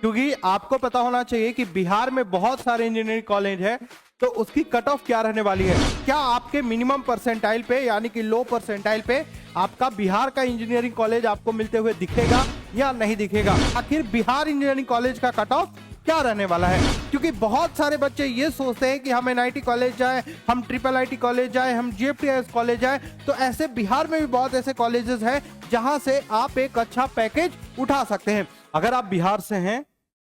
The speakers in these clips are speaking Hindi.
क्योंकि आपको पता होना चाहिए कि बिहार में बहुत सारे इंजीनियरिंग कॉलेज है, तो उसकी कट ऑफ क्या रहने वाली है। क्या आपके मिनिमम परसेंटाइल पे यानी कि लो परसेंटाइल पे आपका बिहार का इंजीनियरिंग कॉलेज आपको मिलते हुए दिखेगा या नहीं दिखेगा। आखिर बिहार इंजीनियरिंग कॉलेज का कट ऑफ क्या रहने वाला है, क्योंकि बहुत सारे बच्चे ये सोचते हैं कि हम एनआईटी कॉलेज जाए, हम ट्रिपल आईटी कॉलेज जाए, हम जीएफटीआईएस कॉलेज जाए। तो ऐसे बिहार में भी बहुत ऐसे कॉलेजेस हैं जहां से आप एक अच्छा पैकेज उठा सकते हैं। अगर आप बिहार से हैं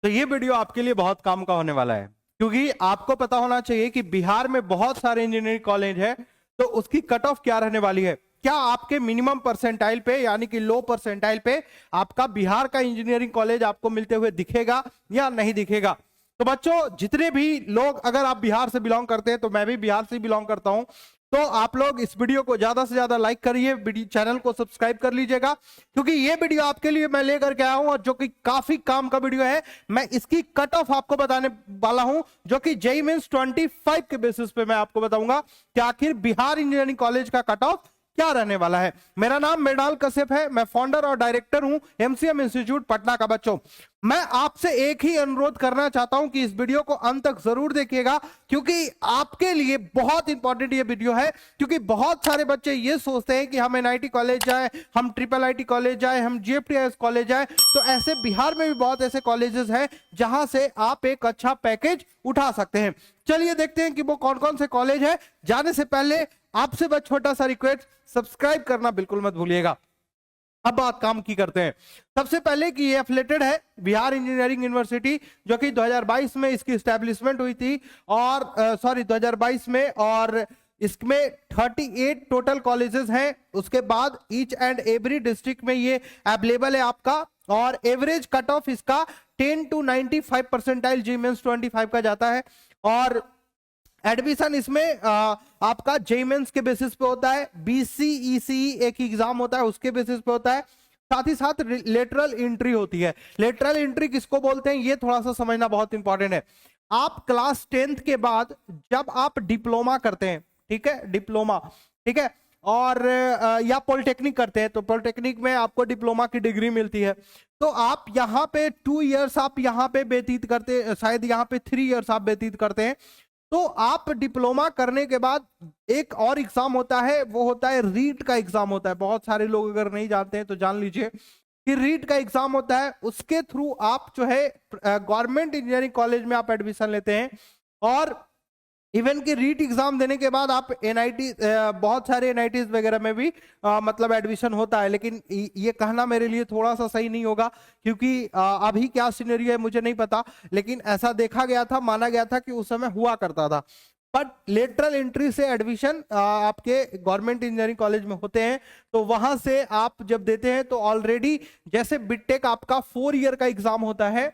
तो ये वीडियो आपके लिए बहुत काम का होने वाला है, क्योंकि आपको पता होना चाहिए कि बिहार में बहुत सारे इंजीनियरिंग कॉलेज है, तो उसकी कट ऑफ क्या रहने वाली है। क्या आपके मिनिमम परसेंटाइल पे यानी कि लो परसेंटाइल पे आपका बिहार का इंजीनियरिंग कॉलेज आपको मिलते हुए दिखेगा या नहीं दिखेगा। तो बच्चों, जितने भी लोग, अगर आप बिहार से बिलोंग करते हैं, तो मैं भी बिहार से बिलोंग करता हूं, तो आप लोग इस वीडियो को ज्यादा से ज्यादा लाइक करिए, चैनल को सब्सक्राइब कर लीजिएगा, क्योंकि ये वीडियो आपके लिए मैं लेकर के आया हूं और जो कि काफी काम का वीडियो है। मैं इसकी कट ऑफ आपको बताने वाला हूं, जो कि जेईई मेंस 25 के बेसिस पे मैं आपको बताऊंगा कि आखिर बिहार इंजीनियरिंग कॉलेज का कट ऑफ क्या रहने वाला है। मेरा नाम मृणाल कश्यप है, मैं फाउंडर और डायरेक्टर हूं एमसीएम इंस्टीट्यूट पटना का। बच्चों, मैं आपसे एक ही अनुरोध करना चाहता हूं कि इस वीडियो को अंत तक जरूर देखिएगा, क्योंकि आपके लिए बहुत इंपॉर्टेंट ये वीडियो है। क्योंकि बहुत सारे बच्चे ये सोचते हैं कि हम एनआईटी कॉलेज जाए, हम ट्रिपल आईटी कॉलेज जाए, हम जीएफटीआईएस कॉलेज जाए। तो ऐसे बिहार में भी बहुत ऐसे कॉलेजेस हैं जहां से आप एक अच्छा पैकेज उठा सकते हैं। चलिए देखते हैं कि वो कौन कौन से कॉलेज है। जाने से पहले आपसे बस छोटा सा रिक्वेस्ट, सब्सक्राइब करना बिल्कुल मत भूलिएगा। अब बात काम की करते हैं। सबसे पहले कि ये एफिलेटेड है बिहार इंजीनियरिंग यूनिवर्सिटी, जो कि 2022 में इसकी एस्टेब्लिशमेंट हुई थी, और 2022 में, और इसमें 38 टोटल कॉलेजेस हैं। उसके बाद ईच एंड एवरी डिस्ट्रिक्ट में ये अवेलेबल है आपका, और एवरेज कट ऑफ इसका 10 to 95 परसेंटाइल जेईई मेंस 25 का जाता है। और एडमिशन इसमें आपका जेईई मेंस के बेसिस पे होता है, बीसीईसी एक एग्जाम होता है उसके बेसिस पे होता है, साथ ही साथ लेटरल एंट्री होती है। लेटरल एंट्री किसको बोलते हैं, ये थोड़ा सा समझना बहुत इंपॉर्टेंट है। आप क्लास 10th के बाद जब आप डिप्लोमा करते हैं, ठीक है, डिप्लोमा, ठीक है, और या पॉलिटेक्निक करते हैं, तो पॉलिटेक्निक में आपको डिप्लोमा की डिग्री मिलती है। तो आप यहाँ पे 2 इयर्स आप यहाँ पे व्यतीत करते, शायद यहाँ पे 3 इयर्स आप व्यतीत करते हैं। तो आप डिप्लोमा करने के बाद एक और एग्जाम होता है, वो होता है रीट का एग्जाम होता है। बहुत सारे लोग अगर नहीं जानते हैं तो जान लीजिए कि रीट का एग्जाम होता है। उसके थ्रू आप जो है गवर्नमेंट इंजीनियरिंग कॉलेज में आप एडमिशन लेते हैं, और इवन कि रीट एग्जाम देने के बाद आप एनआईटी, बहुत सारे एनआईटीज वगैरह में भी मतलब एडमिशन होता है। लेकिन ये कहना मेरे लिए थोड़ा सा सही नहीं होगा, क्योंकि अभी क्या सिनेरियो है मुझे नहीं पता, लेकिन ऐसा देखा गया था, माना गया था कि उस समय हुआ करता था। बट लेटरल एंट्री से एडमिशन आपके गवर्नमेंट इंजीनियरिंग कॉलेज में होते हैं, तो वहां से आप जब देते हैं तो ऑलरेडी, जैसे बीटेक आपका 4 ईयर का एग्जाम होता है,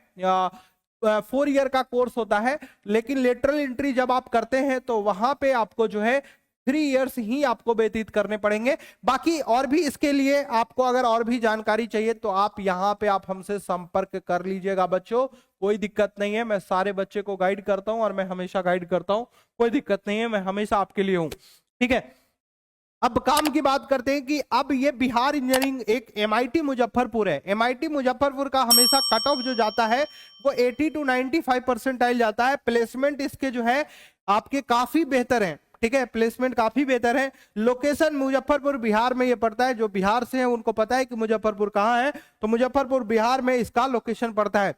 4 ईयर का कोर्स होता है, लेकिन लेटरल एंट्री जब आप करते हैं तो वहां पे आपको जो है 3 इयर्स ही आपको व्यतीत करने पड़ेंगे। बाकी और भी इसके लिए आपको अगर और भी जानकारी चाहिए तो आप यहाँ पे आप हमसे संपर्क कर लीजिएगा। बच्चों, कोई दिक्कत नहीं है, मैं सारे बच्चे को गाइड करता हूं और मैं हमेशा गाइड करता हूं, कोई दिक्कत नहीं है, मैं हमेशा आपके लिए हूं, ठीक है। अब काम की बात करते हैं कि अब ये बिहार इंजीनियरिंग एक एमआईटी मुजफ्फरपुर है। एमआईटी मुजफ्फरपुर का हमेशा कट ऑफ जो जाता है वो 80 to 95 परसेंटाइल जाता है। प्लेसमेंट इसके जो है आपके काफी बेहतर हैं, ठीक है, प्लेसमेंट काफी बेहतर है। लोकेशन मुजफ्फरपुर बिहार में ये पड़ता है, जो बिहार से है उनको पता है कि मुजफ्फरपुर कहाँ है, तो मुजफ्फरपुर बिहार में इसका लोकेशन पड़ता है।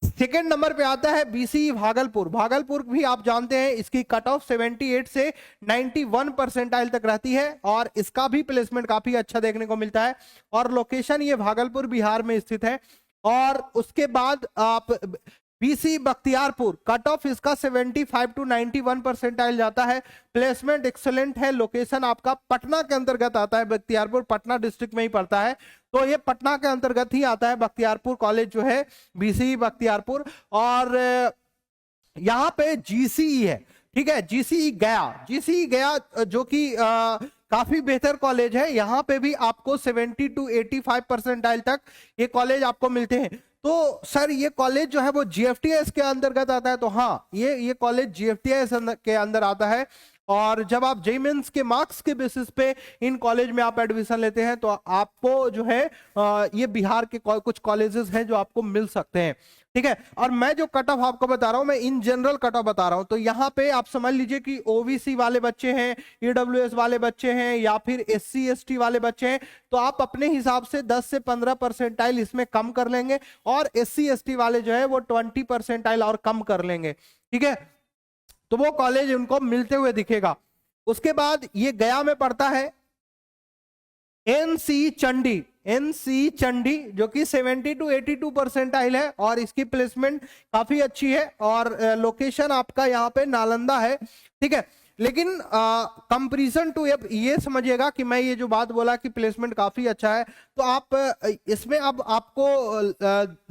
सेकेंड नंबर पे आता है बीसीई भागलपुर। भागलपुर भी आप जानते हैं इसकी कट ऑफ 78 से 91 परसेंटाइल तक रहती है, और इसका भी प्लेसमेंट काफी अच्छा देखने को मिलता है, और लोकेशन ये भागलपुर बिहार में स्थित है। और उसके बाद आप बीसी बख्तियारपुर, कट ऑफ इसका 75 to 91 परसेंटाइल जाता है, प्लेसमेंट एक्सलेंट है। लोकेशन आपका पटना के अंतर्गत आता है, बख्तियारपुर पटना डिस्ट्रिक्ट में ही पड़ता है, तो ये पटना के अंतर्गत ही आता है बख्तियारपुर कॉलेज जो है, बीसी बख्तियारपुर। और यहाँ पे जीसीई है, ठीक है, जीसीई गया जो कि काफी बेहतर कॉलेज है। यहाँ पे भी आपको 70 to 85 परसेंटाइल तक ये कॉलेज आपको मिलते हैं। तो सर ये कॉलेज जो है वो जीएफटीआईएस के अंतर्गत आता है, तो हाँ, ये कॉलेज जीएफटीआईएस के अंदर आता है। और जब आप जेईई मेंस के मार्क्स के बेसिस पे इन कॉलेज में आप एडमिशन लेते हैं तो आपको जो है ये बिहार के कुछ कॉलेजेस हैं जो आपको मिल सकते हैं। ठीक है। और मैं जो कट ऑफ आपको बता रहा हूं, मैं इन जनरल कट ऑफ बता रहा हूं। तो यहाँ पे आप समझ लीजिए कि ओबीसी वाले बच्चे हैं, ईडब्ल्यूएस वाले बच्चे हैं, या फिर एससी एसटी वाले बच्चे हैं, तो आप अपने हिसाब से 10 से 15 परसेंटाइल इसमें कम कर लेंगे, और एससी एसटी वाले जो है वो 20 परसेंटाइल और कम कर लेंगे। ठीक है, तो वो कॉलेज उनको मिलते हुए दिखेगा। उसके बाद ये गया में पड़ता है एनसी चंडी, एनसी चंडी, जो कि 70 to 82 परसेंटाइल है, और इसकी प्लेसमेंट काफी अच्छी है, और लोकेशन आपका यहाँ पे नालंदा है। ठीक है, लेकिन कंपैरिजन टू ये समझिएगा कि मैं ये जो बात बोला कि प्लेसमेंट काफी अच्छा है, तो आप इसमें अब आपको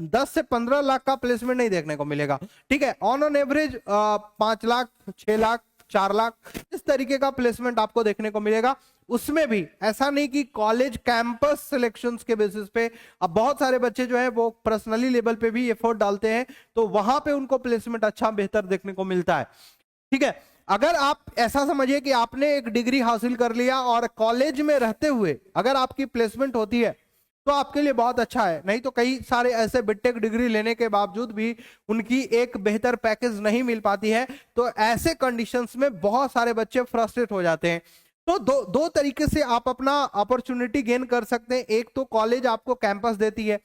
10 से 15 लाख का प्लेसमेंट नहीं देखने को मिलेगा। ठीक है, ऑन एवरेज 5 लाख, 6 लाख, 4 लाख, इस तरीके का प्लेसमेंट आपको देखने को मिलेगा। उसमें भी ऐसा नहीं कि कॉलेज कैंपस सिलेक्शंस के बेसिस पे, अब बहुत सारे बच्चे जो है वो पर्सनली लेवल पे भी एफर्ट डालते हैं, तो वहां पे उनको प्लेसमेंट अच्छा बेहतर देखने को मिलता है। ठीक है, अगर आप ऐसा समझिए कि आपने एक डिग्री हासिल कर लिया और कॉलेज में रहते हुए अगर आपकी प्लेसमेंट होती है तो आपके लिए बहुत अच्छा है। नहीं तो कई सारे ऐसे बीटेक डिग्री लेने के बावजूद भी उनकी एक बेहतर पैकेज नहीं मिल पाती है, तो ऐसे कंडीशंस में बहुत सारे बच्चे फ्रस्ट्रेट हो जाते हैं। तो दो तरीके से आप अपना अपॉर्चुनिटी गेन कर सकते हैं। एक तो कॉलेज आपको कैंपस देती है,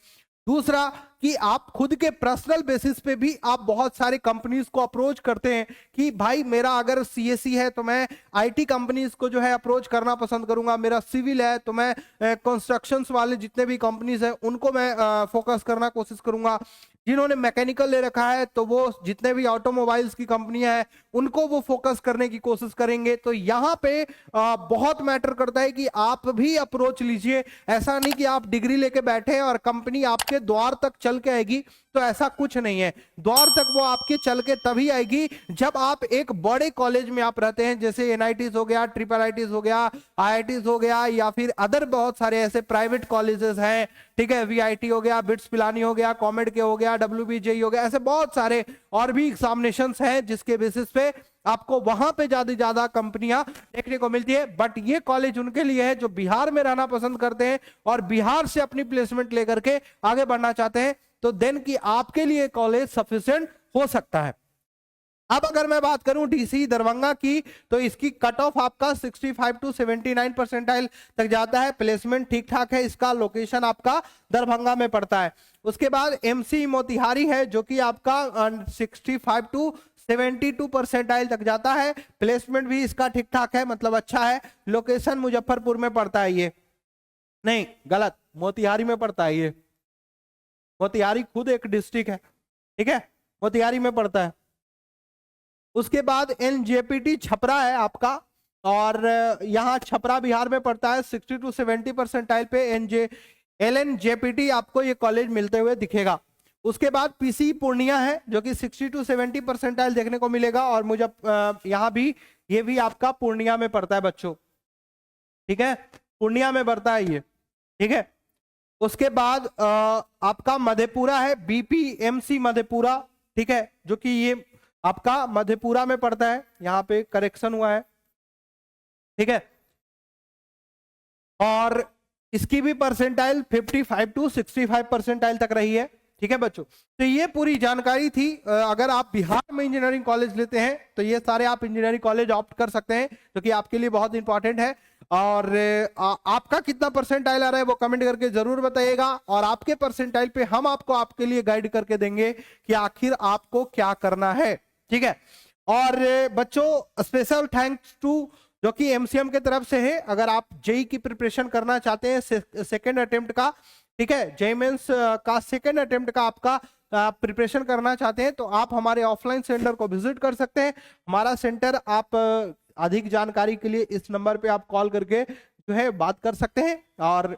दूसरा कि आप खुद के पर्सनल बेसिस पे भी आप बहुत सारे कंपनीज को अप्रोच करते हैं कि भाई मेरा अगर सीएससी है तो मैं आईटी कंपनीज को जो है अप्रोच करना पसंद करूंगा, मेरा सिविल है तो मैं कंस्ट्रक्शंस वाले जितने भी कंपनीज हैं उनको मैं फोकस करना कोशिश करूंगा, जिन्होंने मैकेनिकल ले रखा है तो वो जितने भी ऑटोमोबाइल्स की कंपनियां हैं उनको वो फोकस करने की कोशिश करेंगे। तो यहाँ पे बहुत मैटर करता है कि आप भी अप्रोच लीजिए। ऐसा नहीं कि आप डिग्री लेके बैठे और कंपनी आपके द्वार तक चल के आएगी, तो ऐसा कुछ नहीं है। द्वार तक वो आपके चल के तभी आएगी जब आप एक बड़े कॉलेज में आप रहते हैं, जैसे एनआईटीज हो गया, ट्रिपल आईटीज हो गया, आईआईटीज हो गया, या फिर अदर बहुत सारे ऐसे प्राइवेट कॉलेजेस हैं। ठीक है, वीआईटी हो गया, बिट्स पिलानी हो गया, कॉमेड के हो गया, डब्ल्यूबीजेई हो गया, ऐसे बहुत सारे और भी एग्जामिनेशंस हैं जिसके बेसिस पे आपको वहां पे ज्यादा कंपनियां देखने को मिलती है। बट ये कॉलेज उनके लिए है जो बिहार में रहना पसंद करते हैं और बिहार से अपनी प्लेसमेंट लेकर के आगे बढ़ना चाहते हैं, तो देन की आपके लिए कॉलेज सफिशिएंट हो सकता है। अब अगर मैं बात करूं डीसी दरभंगा की, तो इसकी कट ऑफ आपका 65 to 79 परसेंटाइल तक जाता है। प्लेसमेंट ठीक ठाक है, इसका लोकेशन आपका दरभंगा में पड़ता है। उसके बाद एमसी मोतिहारी है जो कि आपका 65 to 72 परसेंटाइल तक जाता है। प्लेसमेंट भी इसका ठीक ठाक है, मतलब अच्छा है। लोकेशन मुजफ्फरपुर में पड़ता है, ये नहीं गलत, मोतिहारी में पड़ता है। ये मोतिहारी खुद एक डिस्ट्रिक्ट है, ठीक है, मोतिहारी में पड़ता है। उसके बाद एनजेपीटी छपरा है आपका, और यहाँ छपरा बिहार में पड़ता है। 60 to 70 परसेंटाइल पे एलएनजेपीटी आपको ये कॉलेज मिलते हुए दिखेगा। उसके बाद पीसी पूर्णिया है जो कि 60 to 70 परसेंटाइल देखने को मिलेगा, और मुझे यहाँ भी ये भी आपका पूर्णिया में पड़ता है बच्चों, ठीक है, पूर्णिया में पड़ता है ये, ठीक है। उसके बाद आपका मधेपुरा है, बीपीएमसी मधेपुरा, ठीक है, जो कि ये आपका मधेपुरा में पड़ता है, यहाँ पे करेक्शन हुआ है, ठीक है। और इसकी भी परसेंटाइल 55 to 65 परसेंटाइल तक रही है, ठीक है बच्चों। तो ये पूरी जानकारी थी। अगर आप बिहार में इंजीनियरिंग कॉलेज लेते हैं तो ये सारे आप इंजीनियरिंग कॉलेज ऑप्ट कर सकते हैं, जो कि आपके लिए बहुत इंपॉर्टेंट है। और आपका कितना परसेंटाइल आ रहा है वो कमेंट करके जरूर बताइएगा, और आपके परसेंटाइल पे हम आपको आपके लिए गाइड करके देंगे कि आखिर आपको क्या करना है, ठीक है। और बच्चों स्पेशल थैंक्स टू जो कि एमसीएम के तरफ से है। अगर आप जेई की प्रिपरेशन करना चाहते हैं सेकेंड अटेम्प्ट का, ठीक है, जेई मेंस का सेकेंड अटेम्प्ट का आपका प्रिपरेशन करना चाहते हैं, तो आप हमारे ऑफलाइन सेंटर को विजिट कर सकते हैं। हमारा सेंटर आप अधिक जानकारी के लिए इस नंबर पे आप कॉल करके जो है बात कर सकते हैं, और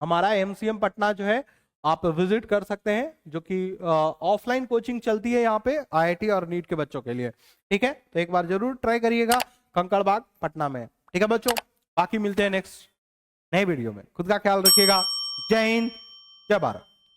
हमारा एमसीएम पटना जो है आप विजिट कर सकते हैं, जो कि ऑफलाइन कोचिंग चलती है यहाँ पे आईआईटी और नीट के बच्चों के लिए, ठीक है। तो एक बार जरूर ट्राई करिएगा, कंकड़बाग पटना में, ठीक है बच्चों। बाकी मिलते हैं नेक्स्ट नए वीडियो में। खुद का ख्याल रखिएगा। जय हिंद, जय भारत।